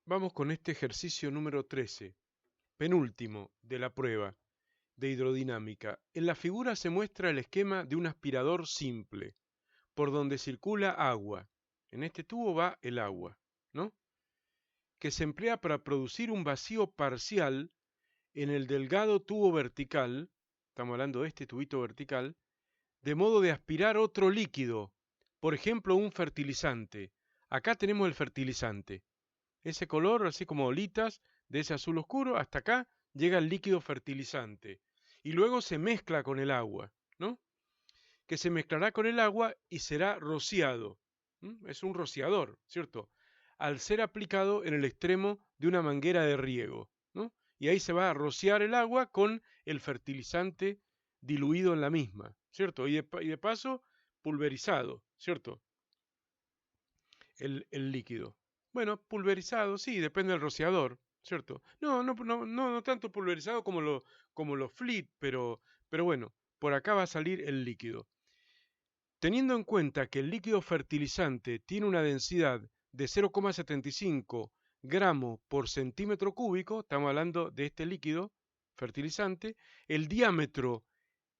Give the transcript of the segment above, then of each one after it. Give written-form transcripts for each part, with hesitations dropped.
Vamos con este ejercicio número 13, penúltimo de la prueba de hidrodinámica. En la figura se muestra el esquema de un aspirador simple, por donde circula agua. En este tubo va el agua, ¿no? Que se emplea para producir un vacío parcial en el delgado tubo vertical, estamos hablando de este tubito vertical, de modo de aspirar otro líquido, por ejemplo un fertilizante. Acá tenemos el fertilizante. Ese color, así como olitas, de ese azul oscuro, hasta acá llega el líquido fertilizante. Y luego se mezcla con el agua, ¿no? Que se mezclará con el agua y será rociado. Es un rociador, ¿cierto? Al ser aplicado en el extremo de una manguera de riego, ¿no? Y ahí se va a rociar el agua con el fertilizante diluido en la misma, ¿cierto? Y de paso, pulverizado, ¿cierto? El líquido. Bueno, pulverizado, sí, depende del rociador, ¿cierto? No tanto pulverizado como los Fleet, pero bueno, por acá va a salir el líquido. Teniendo en cuenta que el líquido fertilizante tiene una densidad de 0,75 gramos por centímetro cúbico, estamos hablando de este líquido fertilizante, el diámetro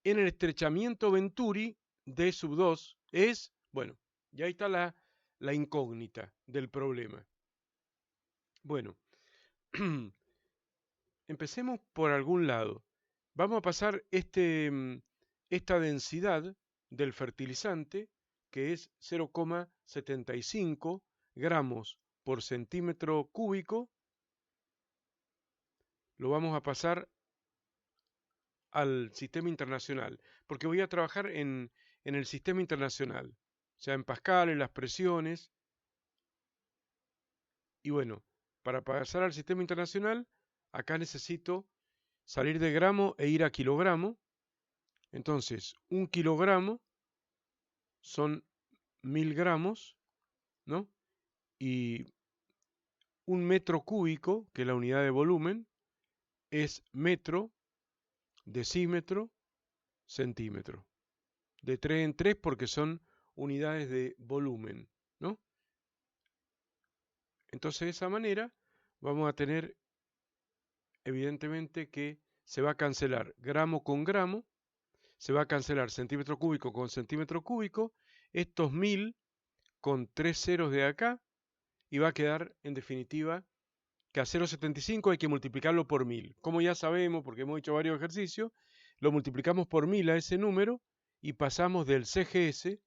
en el estrechamiento Venturi D sub 2 es, bueno, y ahí está la incógnita del problema. Bueno, empecemos por algún lado. Vamos a pasar esta densidad del fertilizante, que es 0,75 gramos por centímetro cúbico, lo vamos a pasar al sistema internacional, porque voy a trabajar en el sistema internacional, o sea, en Pascal, en las presiones, y bueno, para pasar al sistema internacional, acá necesito salir de gramo e ir a kilogramo. Entonces, un kilogramo son 1000 gramos, ¿no? Y un metro cúbico, que es la unidad de volumen, es metro, decímetro, centímetro. De 3 en 3 porque son unidades de volumen, ¿no? Entonces, de esa manera, vamos a tener, evidentemente, que se va a cancelar gramo con gramo, se va a cancelar centímetro cúbico con centímetro cúbico, estos 1000 con 3 ceros de acá, y va a quedar, en definitiva, que a 0,75 hay que multiplicarlo por 1000. Como ya sabemos, porque hemos hecho varios ejercicios, lo multiplicamos por 1000 a ese número y pasamos del CGS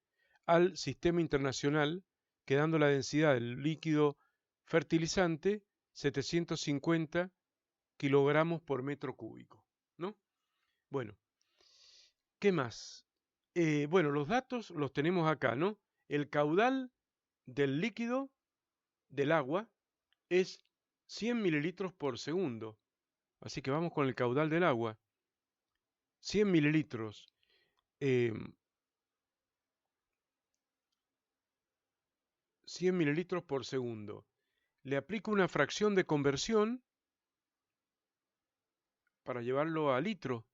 al sistema internacional, quedando la densidad del líquido fertilizante 750 kilogramos por metro cúbico, ¿no? Bueno, ¿qué más? Bueno, los datos los tenemos acá, ¿no? El caudal del líquido del agua es 100 mililitros por segundo. Así que vamos con el caudal del agua. 100 mililitros. 100 mililitros por segundo. Le aplico una fracción de conversión para llevarlo a litro.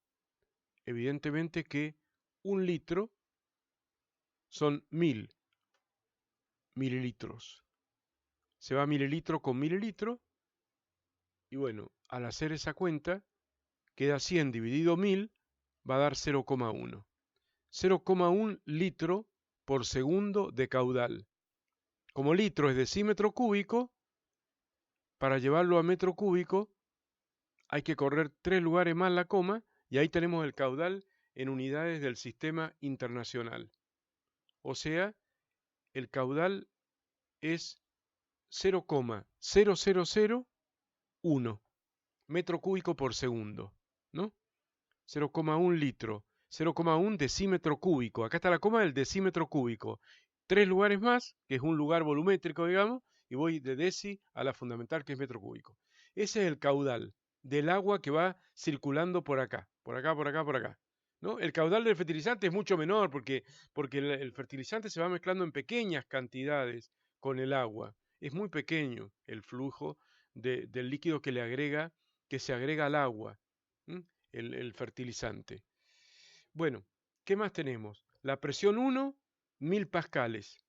Evidentemente que un litro son 1000 mililitros. Se va mililitro con mililitro. Y bueno, al hacer esa cuenta, queda 100 dividido 1000, va a dar 0,1. 0,1 litro por segundo de caudal. Como litro es decímetro cúbico, para llevarlo a metro cúbico hay que correr 3 lugares más la coma y ahí tenemos el caudal en unidades del sistema internacional. O sea, el caudal es 0,0001 metro cúbico por segundo, ¿no? 0,1 litro, 0,1 decímetro cúbico. Acá está la coma del decímetro cúbico. 3 lugares más, que es un lugar volumétrico, digamos, y voy de deci a la fundamental, que es metro cúbico. Ese es el caudal del agua que va circulando por acá, por acá, por acá, por acá, ¿no? El caudal del fertilizante es mucho menor porque el fertilizante se va mezclando en pequeñas cantidades con el agua. Es muy pequeño el flujo del líquido que se agrega al agua, el fertilizante. Bueno, ¿qué más tenemos? La presión 1, 1000 pascales.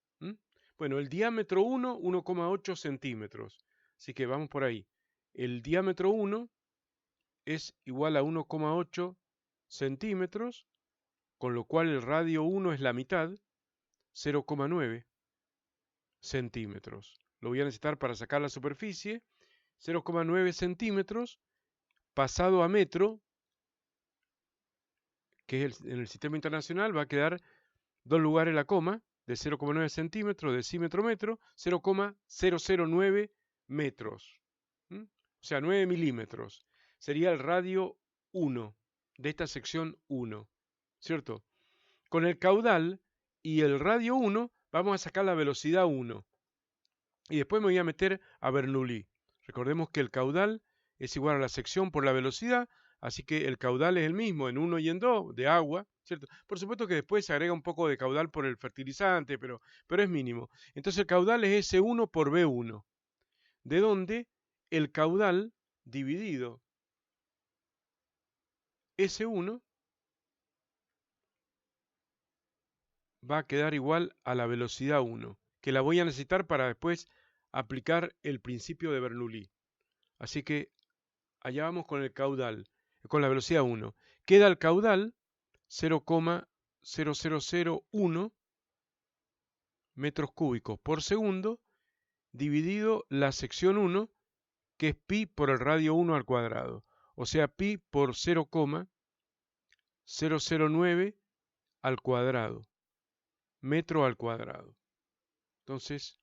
Bueno, el diámetro 1, 1,8 centímetros. Así que vamos por ahí. El diámetro 1 es igual a 1,8 centímetros, con lo cual el radio 1 es la mitad, 0,9 centímetros. Lo voy a necesitar para sacar la superficie, 0,9 centímetros pasado a metro, que es en el sistema internacional, va a quedar dos lugares la coma, de 0,9 centímetros, decímetro metro, 0,009 metros. ¿Mm? O sea, 9 milímetros. Sería el radio 1 de esta sección 1, ¿cierto? Con el caudal y el radio 1 vamos a sacar la velocidad 1. Y después me voy a meter a Bernoulli. Recordemos que el caudal es igual a la sección por la velocidad, así que el caudal es el mismo en 1 y en 2 de agua, ¿cierto? Por supuesto que después se agrega un poco de caudal por el fertilizante, pero es mínimo. Entonces el caudal es S1 por B1, de donde el caudal dividido S1 va a quedar igual a la velocidad 1, que la voy a necesitar para después aplicar el principio de Bernoulli. Así que allá vamos con el caudal, con la velocidad 1. Queda el caudal 0,0001 metros cúbicos por segundo, dividido la sección 1, que es pi por el radio 1 al cuadrado. O sea, pi por 0,009 al cuadrado, metro al cuadrado. Entonces,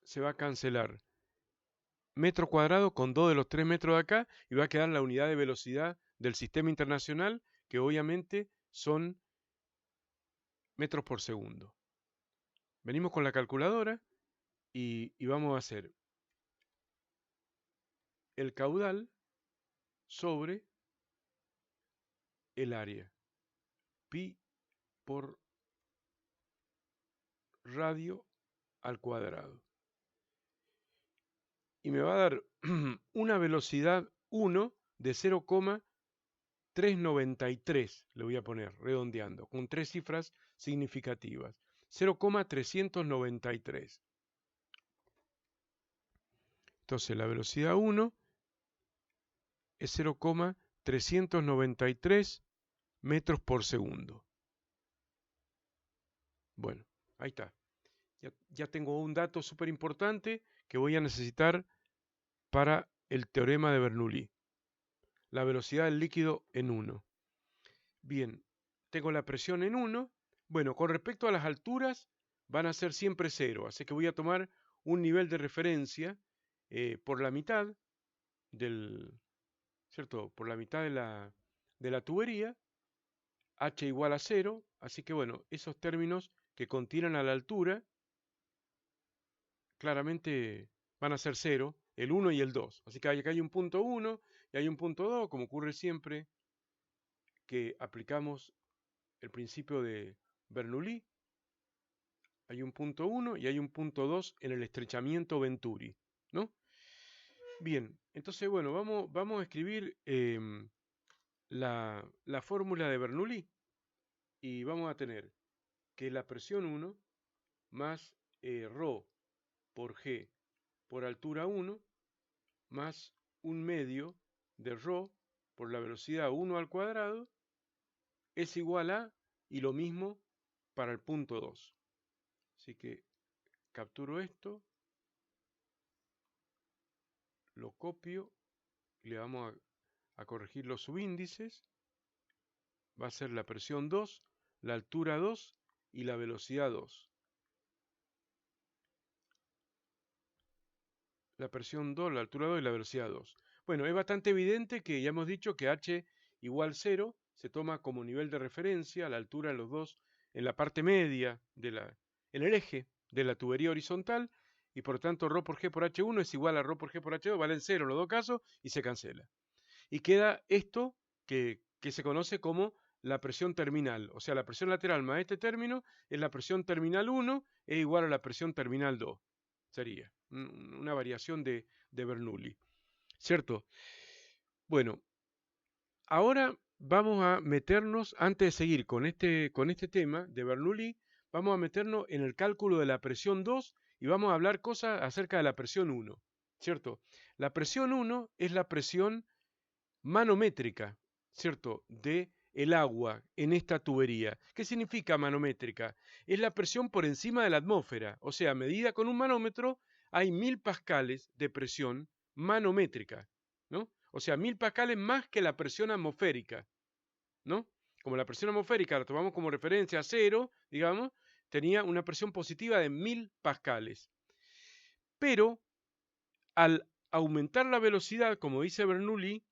se va a cancelar metro cuadrado con 2 de los 3 metros de acá y va a quedar la unidad de velocidad del sistema internacional, que obviamente son metros por segundo. Venimos con la calculadora y vamos a hacer el caudal sobre el área. Pi por radio al cuadrado. Y me va a dar una velocidad 1 de 0,393, le voy a poner, redondeando, con 3 cifras significativas. 0,393. Entonces la velocidad 1 es 0,393 metros por segundo. Bueno, ahí está. Ya tengo un dato súper importante que voy a necesitar para el teorema de Bernoulli. La velocidad del líquido en 1. Bien, tengo la presión en 1. Bueno, con respecto a las alturas, van a ser siempre 0. Así que voy a tomar un nivel de referencia por la mitad ¿cierto? Por la mitad de la tubería, h igual a 0. Así que bueno, esos términos que contienen a la altura claramente van a ser 0, el 1 y el 2. Así que acá hay un punto 1 y hay un punto 2, como ocurre siempre que aplicamos el principio de Bernoulli. Hay un punto 1 y hay un punto 2 en el estrechamiento Venturi, ¿no? Bien, entonces bueno, vamos a escribir la fórmula de Bernoulli y vamos a tener que la presión 1 más ρ por G por altura 1 más un medio de ρ por la velocidad 1 al cuadrado es igual a, y lo mismo para el punto 2. Así que capturo esto, lo copio, le vamos a corregir los subíndices. Va a ser la presión 2, la altura 2 y la velocidad 2. La presión 2, la altura 2 y la velocidad 2. Bueno, es bastante evidente que ya hemos dicho que h igual 0 se toma como nivel de referencia la altura de los dos en la parte media, en el eje de la tubería horizontal, y por tanto ρ por G por H1 es igual a ρ por G por H2, valen 0 en los dos casos y se cancela. Y queda esto que se conoce como la presión terminal, o sea, la presión lateral más este término es la presión terminal 1 es igual a la presión terminal 2. Sería una variación de Bernoulli, ¿cierto? Bueno, ahora vamos a meternos, antes de seguir con este tema de Bernoulli, vamos a meternos en el cálculo de la presión 2 y vamos a hablar cosas acerca de la presión 1, ¿cierto? La presión 1 es la presión manométrica, ¿cierto? De el agua en esta tubería. ¿Qué significa manométrica? Es la presión por encima de la atmósfera, o sea, medida con un manómetro, hay 1000 pascales de presión manométrica, ¿no? O sea, 1000 pascales más que la presión atmosférica, ¿no? Como la presión atmosférica la tomamos como referencia a cero, digamos, tenía una presión positiva de 1000 pascales. Pero al aumentar la velocidad, como dice Bernoulli,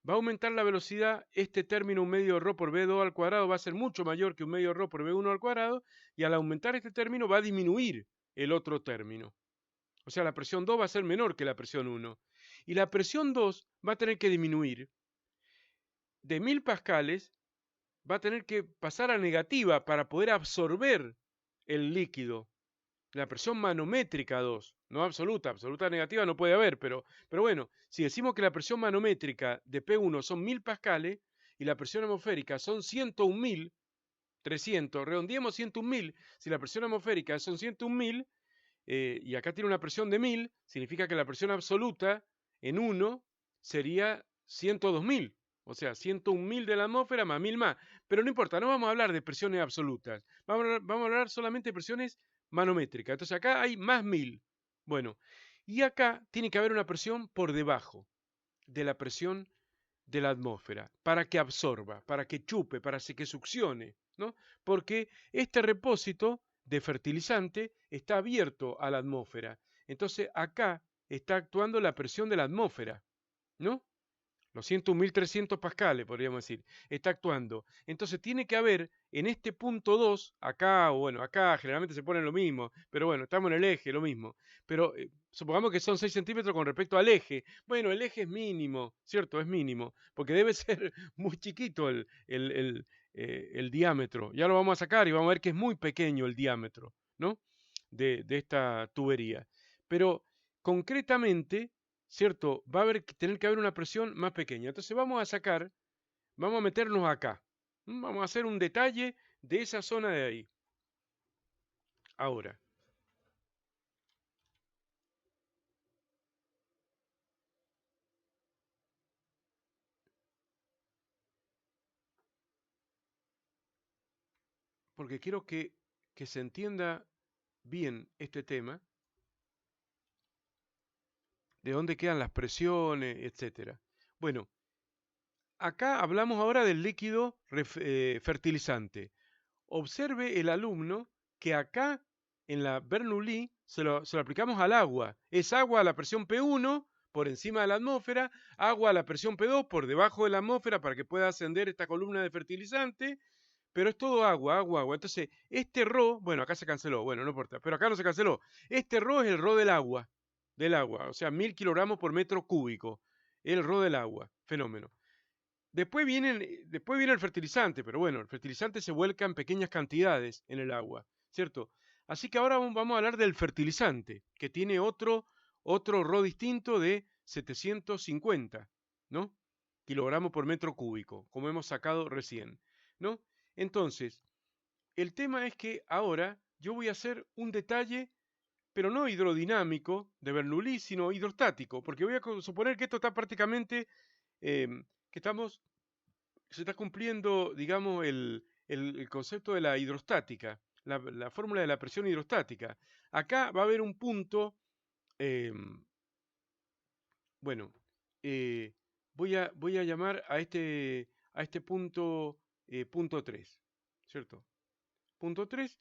va a aumentar la velocidad, este término 1 medio ρ por V2 al cuadrado va a ser mucho mayor que 1 medio ρ por V1 al cuadrado, y al aumentar este término va a disminuir el otro término. O sea, la presión 2 va a ser menor que la presión 1. Y la presión 2 va a tener que disminuir de 1000 pascales, va a tener que pasar a negativa para poder absorber el líquido. La presión manométrica 2, no absoluta, absoluta negativa no puede haber, pero bueno, si decimos que la presión manométrica de P1 son 1000 pascales y la presión atmosférica son 101.300, redondeemos 101.000, si la presión atmosférica son 101.000 y acá tiene una presión de 1000, significa que la presión absoluta en 1 sería 102.000. O sea, 101.000 de la atmósfera más 1000 más. Pero no importa, no vamos a hablar de presiones absolutas. Vamos a hablar solamente de presiones manométricas. Entonces acá hay más 1000. Bueno, y acá tiene que haber una presión por debajo de la presión de la atmósfera, para que absorba, para que chupe, para que succione, ¿no? Porque este repósito de fertilizante está abierto a la atmósfera. Entonces acá está actuando la presión de la atmósfera, ¿no? Los 101.300 pascales, podríamos decir, está actuando. Entonces tiene que haber en este punto 2, acá, o bueno, acá generalmente se pone lo mismo, pero bueno, estamos en el eje, lo mismo. Pero supongamos que son 6 centímetros con respecto al eje. Bueno, el eje es mínimo, ¿cierto? Es mínimo, porque debe ser muy chiquito el diámetro. Ya lo vamos a sacar y vamos a ver que es muy pequeño el diámetro, ¿no? De esta tubería. Pero concretamente, ¿cierto? Va a tener que haber una presión más pequeña. Entonces vamos a sacar, vamos a meternos acá. Vamos a hacer un detalle de esa zona de ahí. Ahora, porque quiero que se entienda bien este tema, de dónde quedan las presiones, etcétera. Bueno, acá hablamos ahora del líquido fertilizante. Observe el alumno que acá en la Bernoulli se lo aplicamos al agua. Es agua a la presión P1 por encima de la atmósfera, agua a la presión P2 por debajo de la atmósfera para que pueda ascender esta columna de fertilizante, pero es todo agua, agua, agua. Entonces, este ρ, bueno, acá se canceló, bueno, no importa, pero acá no se canceló. Este ρ es el ρ del agua, o sea, 1000 kilogramos por metro cúbico, el ρ del agua, fenómeno. Después viene el fertilizante, pero bueno, el fertilizante se vuelca en pequeñas cantidades en el agua, ¿cierto? Así que ahora vamos a hablar del fertilizante, que tiene otro ρ distinto de 750, ¿no? Kilogramos por metro cúbico, como hemos sacado recién, ¿no? Entonces, el tema es que ahora yo voy a hacer un detalle, pero no hidrodinámico de Bernoulli, sino hidrostático, porque voy a suponer que esto está prácticamente, que se está cumpliendo, digamos, el concepto de la hidrostática, la fórmula de la presión hidrostática. Acá va a haber un punto, bueno, eh, voy a llamar a este punto, punto 3, ¿cierto? Punto 3,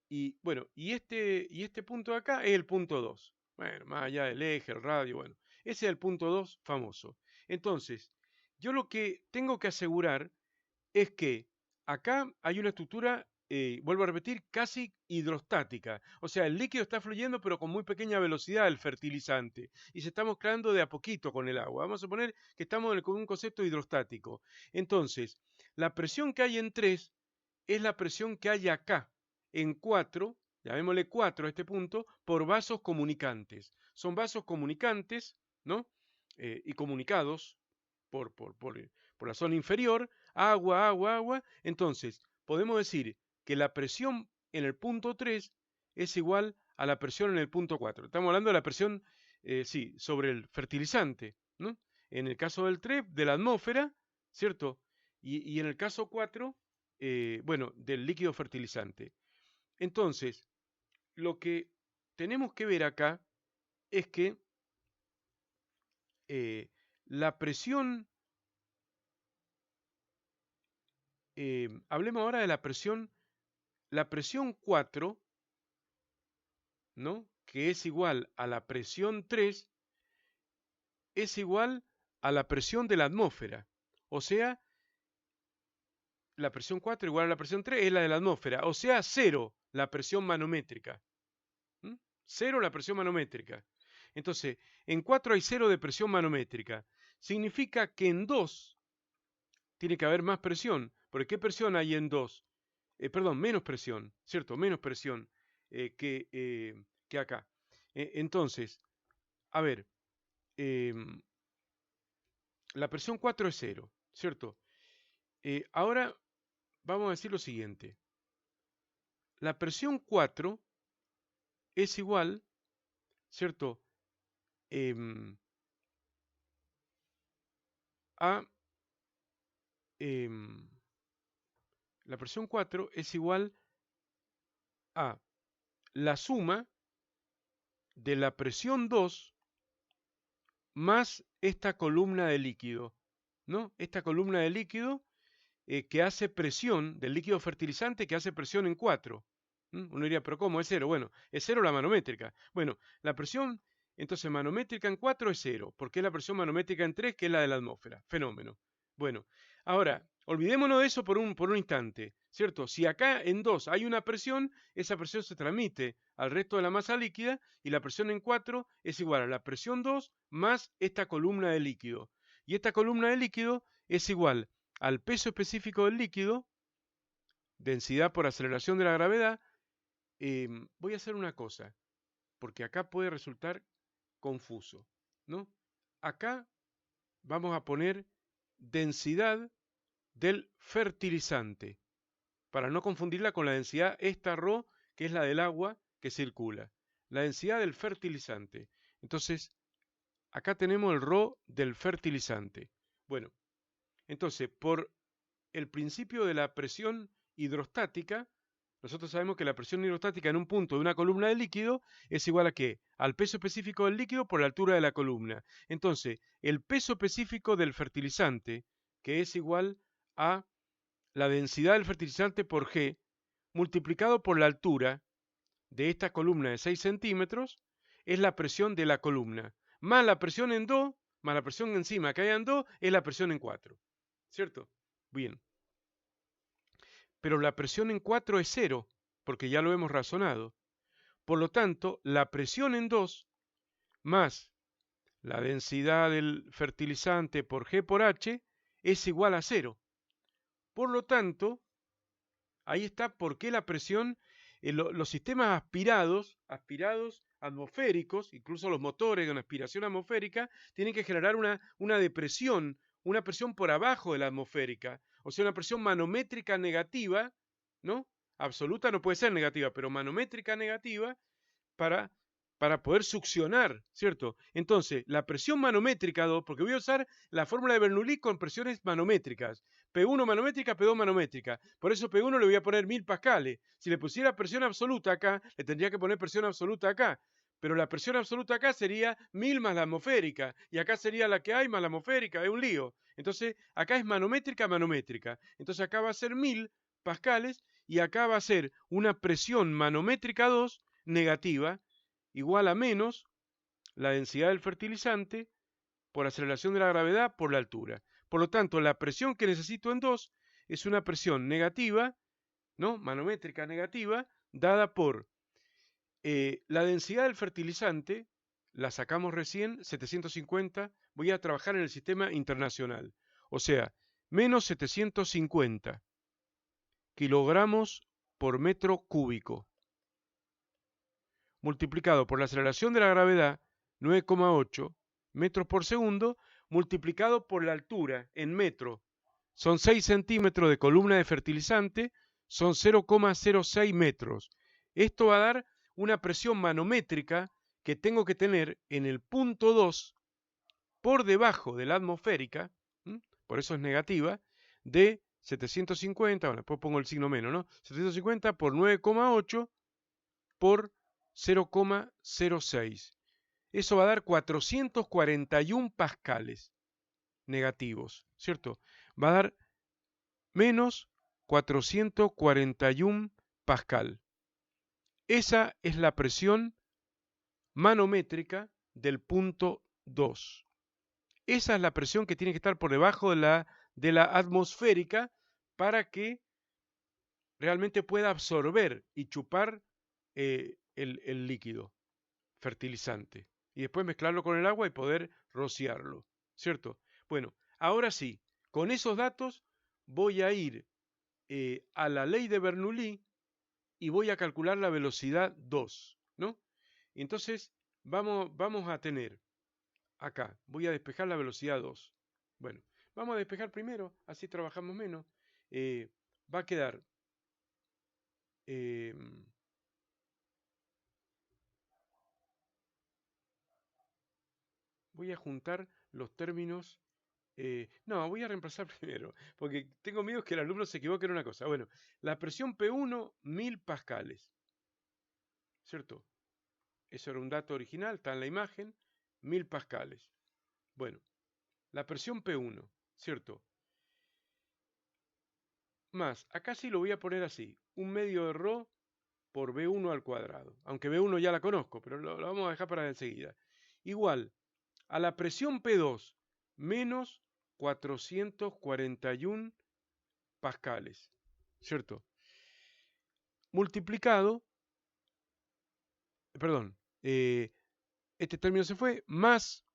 y bueno, y este punto de acá es el punto 2. Bueno, más allá del eje, el radio, bueno, ese es el punto 2 famoso. Entonces, yo lo que tengo que asegurar es que acá hay una estructura, vuelvo a repetir, casi hidrostática. O sea, el líquido está fluyendo pero con muy pequeña velocidad, el fertilizante, y se está mezclando de a poquito con el agua. Vamos a suponer que estamos con un concepto hidrostático. Entonces, la presión que hay en 3 es la presión que hay acá, en 4, llamémosle 4 a este punto, por vasos comunicantes. Son vasos comunicantes, ¿no? Y comunicados por la zona inferior, agua, agua, agua. Entonces, podemos decir que la presión en el punto 3 es igual a la presión en el punto 4. Estamos hablando de la presión, sí, sobre el fertilizante, ¿no? En el caso del 3, de la atmósfera, ¿cierto? Y en el caso 4, bueno, del líquido fertilizante. Entonces, lo que tenemos que ver acá es que la presión, hablemos ahora de la presión 4, ¿no? Que es igual a la presión 3, es igual a la presión de la atmósfera. O sea, la presión 4 igual a la presión 3 es la de la atmósfera. O sea, 0 la presión manométrica. 0 la presión manométrica. Entonces, en 4 hay 0 de presión manométrica. Significa que en 2 tiene que haber más presión. ¿Porque qué presión hay en 2? Perdón, menos presión, ¿cierto? Menos presión que acá. Entonces, a ver, la presión 4 es 0, ¿cierto? Ahora vamos a decir lo siguiente. La presión 4 es igual, ¿cierto? La presión 4 es igual a la suma de la presión 2 más esta columna de líquido, ¿no? Esta columna de líquido que hace presión, del líquido fertilizante que hace presión en 4. Uno diría, pero ¿cómo es 0? Bueno, es 0 la manométrica. Bueno, la presión, entonces manométrica en 4 es 0, porque es la presión manométrica en 3, que es la de la atmósfera. Fenómeno. Bueno, ahora, olvidémonos de eso por un instante, ¿cierto? Si acá en 2 hay una presión, esa presión se transmite al resto de la masa líquida y la presión en 4 es igual a la presión 2 más esta columna de líquido. Y esta columna de líquido es igual al peso específico del líquido, densidad por aceleración de la gravedad. Voy a hacer una cosa, porque acá puede resultar confuso, ¿no? Acá vamos a poner densidad del fertilizante, para no confundirla con la densidad esta ρ, que es la del agua que circula. La densidad del fertilizante. Entonces, acá tenemos el ρ del fertilizante. Bueno, entonces, por el principio de la presión hidrostática, nosotros sabemos que la presión hidrostática en un punto de una columna de líquido es igual a ¿qué? Al peso específico del líquido por la altura de la columna. Entonces, el peso específico del fertilizante, que es igual a la densidad del fertilizante por G, multiplicado por la altura de esta columna de 6 centímetros, es la presión de la columna, más la presión en 2, más la presión encima que hay en 2, es la presión en 4. ¿Cierto? Bien. Pero la presión en 4 es 0, porque ya lo hemos razonado. Por lo tanto, la presión en 2 más la densidad del fertilizante por G por H es igual a 0. Por lo tanto, ahí está por qué la presión, los sistemas aspirados atmosféricos, incluso los motores de una aspiración atmosférica, tienen que generar una depresión, una presión por abajo de la atmosférica, o sea, una presión manométrica negativa, ¿no? Absoluta no puede ser negativa, pero manométrica negativa para poder succionar, ¿cierto? Entonces, la presión manométrica 2, porque voy a usar la fórmula de Bernoulli con presiones manométricas. P1 manométrica, P2 manométrica. Por eso P1 le voy a poner 1000 pascales. Si le pusiera presión absoluta acá, le tendría que poner presión absoluta acá. Pero la presión absoluta acá sería 1000 más la atmosférica. Y acá sería la que hay más la atmosférica. Es un lío. Entonces, acá es manométrica, manométrica. Entonces, acá va a ser 1000 pascales y acá va a ser una presión manométrica 2 negativa, igual a menos la densidad del fertilizante por aceleración de la gravedad por la altura. Por lo tanto, la presión que necesito en 2 es una presión negativa, ¿no? Manométrica negativa, dada por la densidad del fertilizante, la sacamos recién, 750, voy a trabajar en el sistema internacional. O sea, menos 750 kilogramos por metro cúbico, multiplicado por la aceleración de la gravedad, 9,8 metros por segundo, multiplicado por la altura en metro. Son 6 centímetros de columna de fertilizante son 0,06 metros. Esto va a dar una presión manométrica que tengo que tener en el punto 2 por debajo de la atmosférica, por eso es negativa, de 750, bueno, después pongo el signo menos, ¿no? 750 por 9,8 por 0,06. Eso va a dar 441 pascales negativos, ¿cierto? Va a dar menos 441 pascal. Esa es la presión manométrica del punto 2. Esa es la presión que tiene que estar por debajo de la atmosférica para que realmente pueda absorber y chupar el líquido fertilizante. Y después mezclarlo con el agua y poder rociarlo, ¿cierto? Bueno, ahora sí, con esos datos voy a ir a la ley de Bernoulli y voy a calcular la velocidad 2, ¿no? Entonces vamos a tener acá, voy a despejar la velocidad 2. Bueno, vamos a despejar primero, así trabajamos menos. Va a quedar voy a juntar los términos. No, voy a reemplazar primero, porque tengo miedo que el alumno se equivoque en una cosa. Bueno, la presión P1, 1000 pascales, ¿cierto? Eso era un dato original, está en la imagen, 1000 pascales. Bueno, la presión P1, ¿cierto? Más, acá sí lo voy a poner así, un medio de ρ por B1 al cuadrado. Aunque B1 ya la conozco, pero lo vamos a dejar para enseguida. Igual a la presión P2 menos 441 pascales, ¿cierto? Multiplicado, perdón, este término se fue, más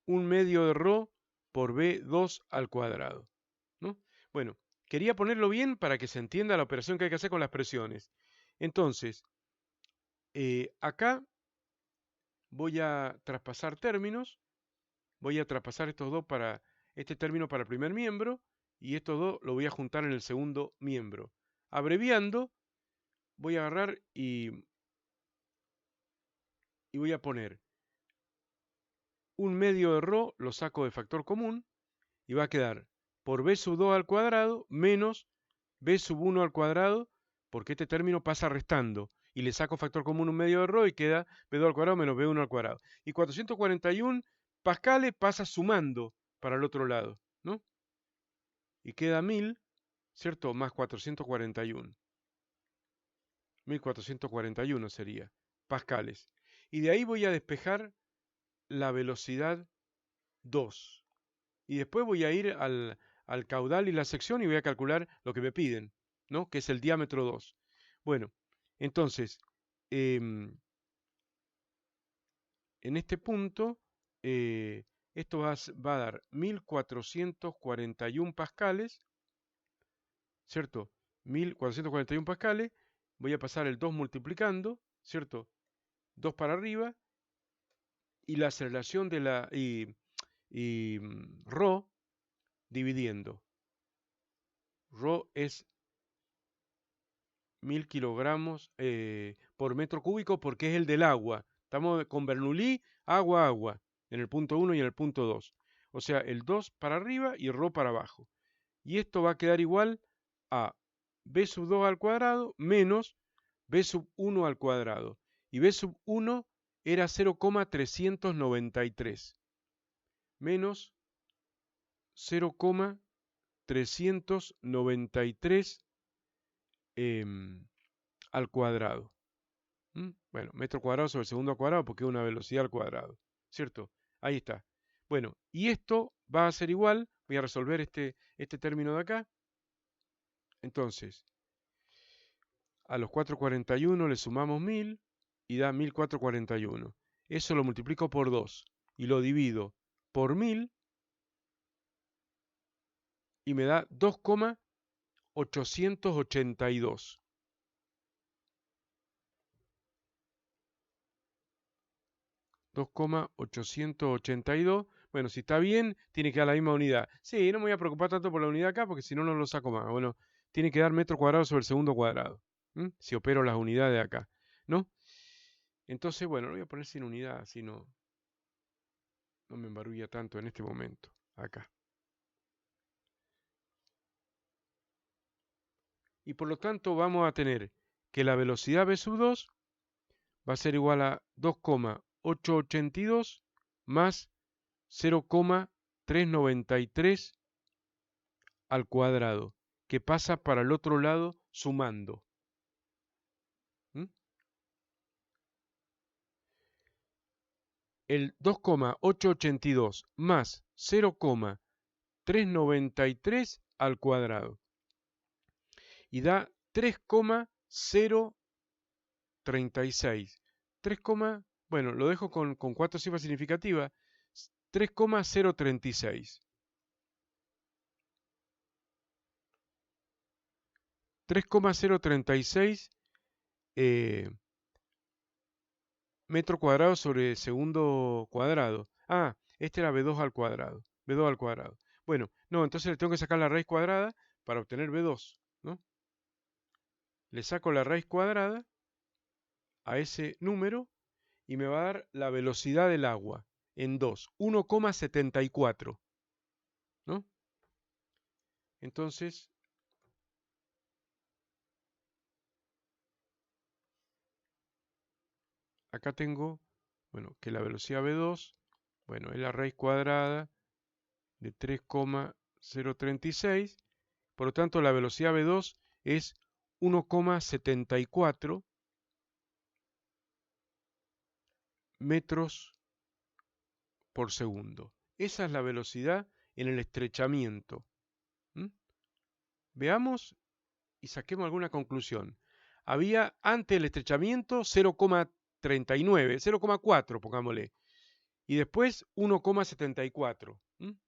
un medio de ρ por B2 al cuadrado, ¿no? Bueno, quería ponerlo bien para que se entienda la operación que hay que hacer con las presiones. Entonces, acá voy a traspasar términos, voy a traspasar estos dos para este término para el primer miembro y estos dos lo voy a juntar en el segundo miembro. Abreviando, voy a agarrar y voy a poner un medio de ρ, lo saco de factor común y va a quedar por b sub 2 al cuadrado menos b sub 1 al cuadrado, porque este término pasa restando y le saco factor común un medio de ρ y queda b2 al cuadrado menos b1 al cuadrado. Y 441 pascales pasa sumando para el otro lado, ¿no? Y queda 1000, ¿cierto? Más 441. 1441 sería pascales. Y de ahí voy a despejar la velocidad 2. Y después voy a ir al caudal y la sección y voy a calcular lo que me piden, ¿no? Que es el diámetro 2. Bueno, entonces, en este punto, esto va a dar 1441 pascales, ¿cierto? 1441 pascales, voy a pasar el 2 multiplicando, ¿cierto? 2 para arriba, y la aceleración de la... y ρ dividiendo. Ρ es 1000 kilogramos por metro cúbico porque es el del agua. Estamos con Bernoulli, agua, agua, en el punto 1 y en el punto 2. O sea, el 2 para arriba y ρ para abajo. Y esto va a quedar igual a b sub 2 al cuadrado menos b sub 1 al cuadrado. Y b sub 1 era 0,393 menos 0,393 al cuadrado. Bueno, metro cuadrado sobre segundo al cuadrado porque es una velocidad al cuadrado, ¿cierto? Ahí está. Bueno, y esto va a ser igual, voy a resolver este término de acá. Entonces, a los 441 le sumamos 1000 y da 1441. Eso lo multiplico por 2 y lo divido por 1000 y me da 2,882. 2,882. Bueno, si está bien, tiene que dar la misma unidad. Sí, no me voy a preocupar tanto por la unidad acá porque si no, no lo saco más. Bueno, tiene que dar metro cuadrado sobre el segundo cuadrado. Si opero las unidades de acá, ¿no? Entonces, bueno, lo voy a poner sin unidad, así no me embarulla tanto en este momento. Acá. Y por lo tanto vamos a tener que la velocidad v sub 2 va a ser igual a 2,882 más 0,393 al cuadrado, que pasa para el otro lado sumando. El 2,882 más 0,393 al cuadrado. Y da 3,036. Bueno, lo dejo con 4 cifras significativas. 3,036. 3,036 metro cuadrado sobre segundo cuadrado. Ah, este era B2 al cuadrado. B2 al cuadrado. Bueno, no, entonces le tengo que sacar la raíz cuadrada para obtener B2, ¿no? Le saco la raíz cuadrada a ese número y me va a dar la velocidad del agua en 2, 1,74, ¿no? Entonces, acá tengo, bueno, que la velocidad V2, bueno, es la raíz cuadrada de 3,036, por lo tanto la velocidad V2 es 1,74 metros por segundo. Esa es la velocidad en el estrechamiento. Veamos y saquemos alguna conclusión. Había antes del estrechamiento 0,39, 0,4 pongámosle, y después 1,74,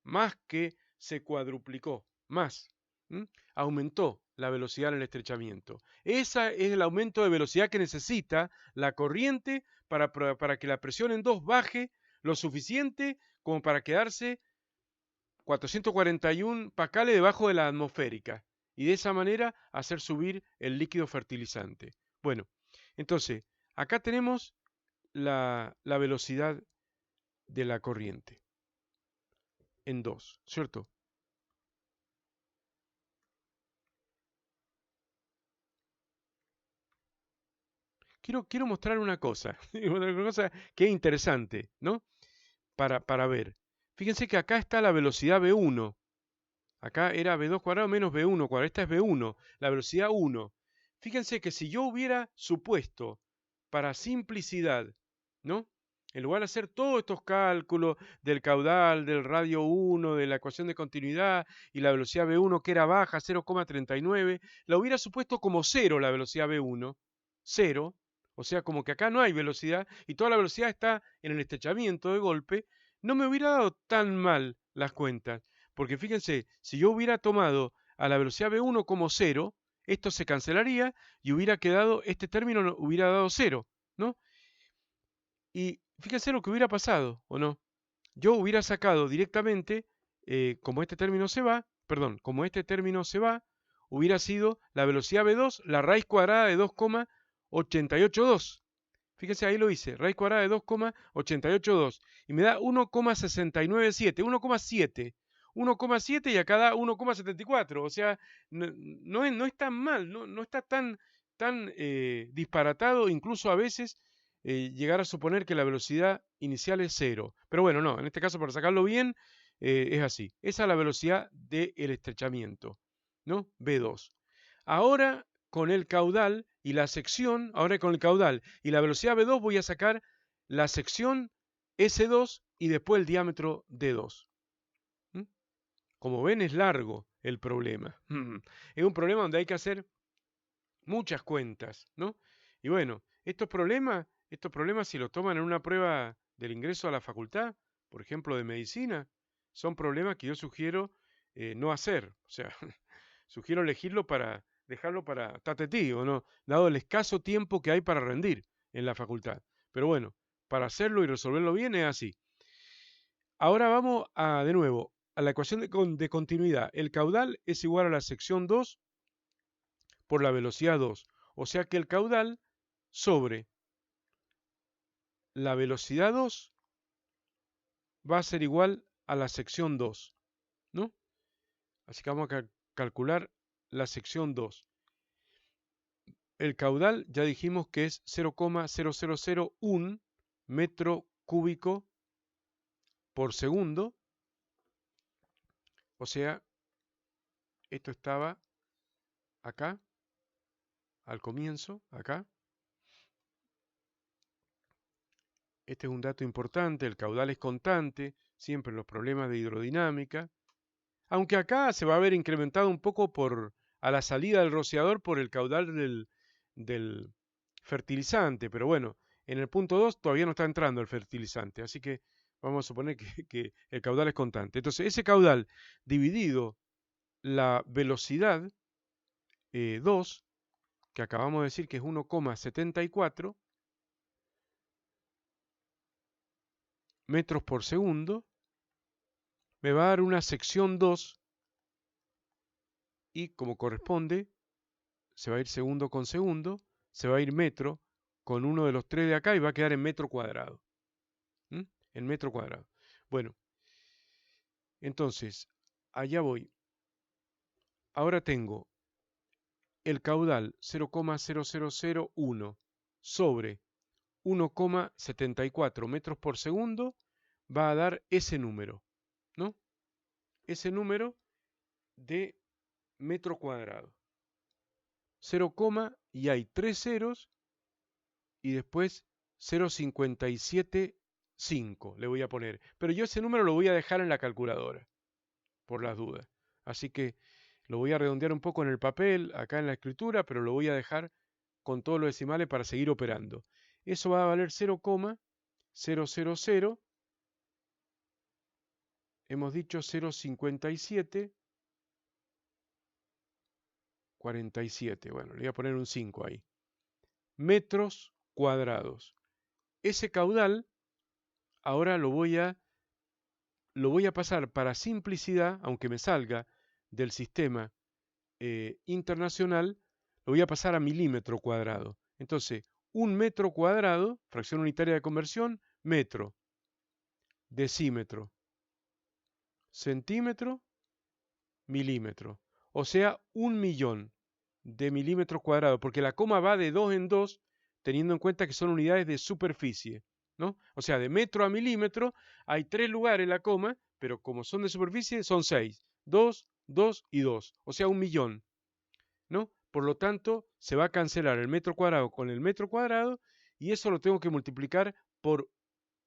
más que se cuadruplicó, más, aumentó la velocidad en el estrechamiento. Ese es el aumento de velocidad que necesita la corriente para que la presión en 2 baje lo suficiente como para quedarse 441 pascales debajo de la atmosférica y de esa manera hacer subir el líquido fertilizante. Bueno, entonces, acá tenemos la velocidad de la corriente en 2, ¿cierto? Quiero mostrar una cosa, una cosa que es interesante, ¿no? Para ver. Fíjense que acá está la velocidad V1. Acá era V2 cuadrado menos V1 cuadrado. Esta es V1, la velocidad 1. Fíjense que si yo hubiera supuesto, para simplicidad, ¿no? En lugar de hacer todos estos cálculos del caudal, del radio 1, de la ecuación de continuidad y la velocidad V1 que era baja, 0,39, la hubiera supuesto como 0 la velocidad V1, 0, o sea, como que acá no hay velocidad y toda la velocidad está en el estrechamiento de golpe, no me hubiera dado tan mal las cuentas. Porque fíjense, si yo hubiera tomado a la velocidad V1 como 0, esto se cancelaría y hubiera quedado, este término hubiera dado 0, ¿no? Y fíjense lo que hubiera pasado, ¿o no? Yo hubiera sacado directamente, como este término se va, perdón, como este término se va, hubiera sido la velocidad V2, la raíz cuadrada de 2,882. Fíjense, ahí lo hice, raíz cuadrada de 2,882. Y me da 1,697, 1,7. 1,7 y acá da 1,74. O sea, no es tan mal, no está tan disparatado, incluso a veces llegar a suponer que la velocidad inicial es 0. Pero bueno, no, en este caso para sacarlo bien es así. Esa es la velocidad del estrechamiento, ¿no? V2. Ahora con el caudal y la sección, ahora con el caudal y la velocidad V2 voy a sacar la sección S2 y después el diámetro D2. Como ven es largo el problema. Es un problema donde hay que hacer muchas cuentas, ¿no? Y bueno, estos problemas si los toman en una prueba del ingreso a la facultad, por ejemplo de medicina, son problemas que yo sugiero no hacer. O sea, sugiero elegirlo para dejarlo para tatetí, o no, dado el escaso tiempo que hay para rendir en la facultad. Pero bueno, para hacerlo y resolverlo bien es así. Ahora vamos de nuevo a la ecuación de continuidad. El caudal es igual a la sección 2 por la velocidad 2. O sea que el caudal sobre la velocidad 2 va a ser igual a la sección 2, ¿no? Así que vamos a calcular la sección 2. El caudal ya dijimos que es 0,0001 metro cúbico por segundo. O sea, esto estaba acá, al comienzo, acá. Este es un dato importante, el caudal es constante, siempre en los problemas de hidrodinámica. Aunque acá se va a ver incrementado un poco a la salida del rociador por el caudal del fertilizante, pero bueno, en el punto 2 todavía no está entrando el fertilizante, así que vamos a suponer que el caudal es constante. Entonces, ese caudal dividido la velocidad 2, que acabamos de decir que es 1,74 metros por segundo, me va a dar una sección 2 y como corresponde, se va a ir segundo con segundo, se va a ir metro con uno de los tres de acá y va a quedar en metro cuadrado. ¿Mm? En metro cuadrado. Bueno, entonces, allá voy. Ahora tengo el caudal 0,0001 sobre 1,74 metros por segundo va a dar ese número, ¿no? Ese número de metro cuadrado. 0, y hay 3 ceros y después 0,575 le voy a poner. Pero yo ese número lo voy a dejar en la calculadora, por las dudas. Así que lo voy a redondear un poco en el papel, acá en la escritura, pero lo voy a dejar con todos los decimales para seguir operando. Eso va a valer 0,000, hemos dicho 0,5747. Bueno, le voy a poner un 5 ahí. Metros cuadrados. Ese caudal ahora lo voy a pasar para simplicidad, aunque me salga del sistema internacional, lo voy a pasar a milímetro cuadrado. Entonces, un metro cuadrado, fracción unitaria de conversión, metro, decímetro, centímetro, milímetro. O sea, 1.000.000 de milímetros cuadrados, porque la coma va de 2 en 2, teniendo en cuenta que son unidades de superficie, ¿no? O sea, de metro a milímetro hay 3 lugares la coma, pero como son de superficie son 6. 2, 2 y 2, o sea, 1.000.000, ¿no? Por lo tanto, se va a cancelar el metro cuadrado con el metro cuadrado y eso lo tengo que multiplicar por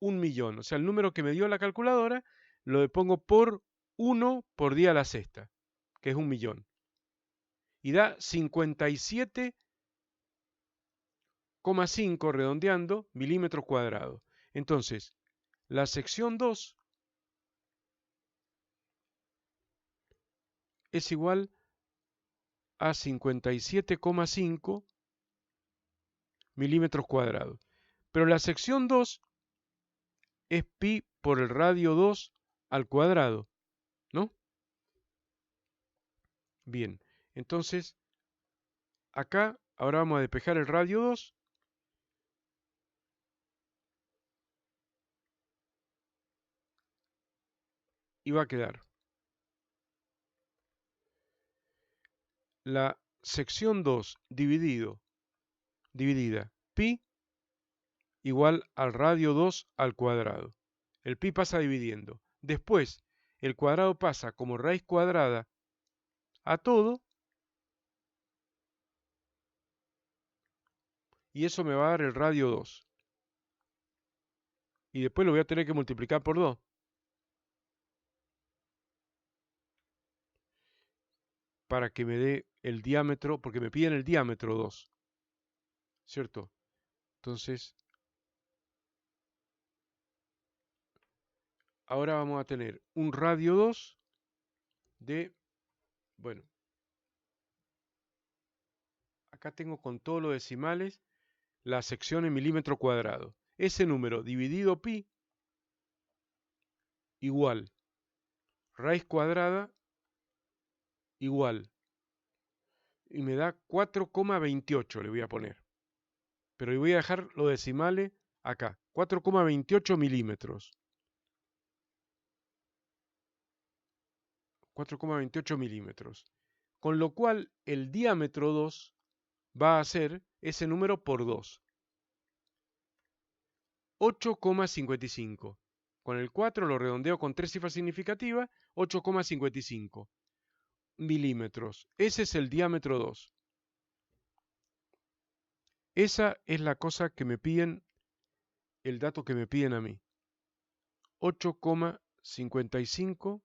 1.000.000. O sea, el número que me dio la calculadora lo pongo por 1 por 10 a la sexta, que es 1.000.000. Y da 57,5 redondeando milímetros cuadrados. Entonces, la sección 2 es igual a 57,5 milímetros cuadrados. Pero la sección 2 es pi por el radio 2 al cuadrado, ¿no? Bien, entonces, acá, ahora vamos a despejar el radio 2. Y va a quedar la sección 2 dividida pi igual al radio 2 al cuadrado. El pi pasa dividiendo. Después, el cuadrado pasa como raíz cuadrada a todo. Y eso me va a dar el radio 2. Y después lo voy a tener que multiplicar por 2. Para que me dé el diámetro, porque me piden el diámetro 2. ¿Cierto? Entonces, ahora vamos a tener un radio 2 de, bueno, acá tengo con todos los decimales la sección en milímetro cuadrado. Ese número dividido pi igual raíz cuadrada igual y me da 4,28 le voy a poner. Pero le voy a dejar los decimales acá, 4,28 milímetros. 4,28 milímetros. Con lo cual el diámetro 2 va a ser ese número por 2. 8,55. Con el 4 lo redondeo con 3 cifras significativas, 8,55 milímetros. Ese es el diámetro 2. Esa es la cosa que me piden, el dato que me piden a mí. 8,55.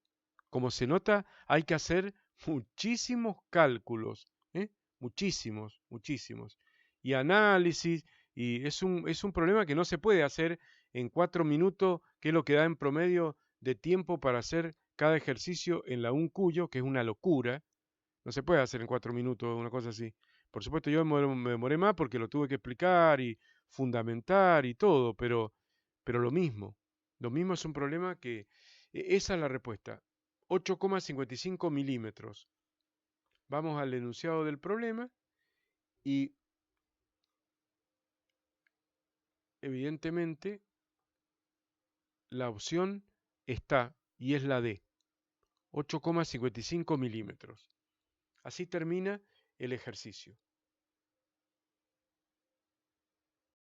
Como se nota, hay que hacer muchísimos cálculos, ¿eh? Muchísimos, muchísimos. Y análisis, y es un problema que no se puede hacer en 4 minutos, que es lo que da en promedio de tiempo para hacer cada ejercicio en la Uncuyo, que es una locura. No se puede hacer en 4 minutos una cosa así. Por supuesto, yo me demoré más porque lo tuve que explicar y fundamentar y todo, pero lo mismo. Lo mismo es un problema que... Esa es la respuesta. 8,55 milímetros. Vamos al enunciado del problema y evidentemente la opción está y es la D. 8,55 milímetros. Así termina el ejercicio.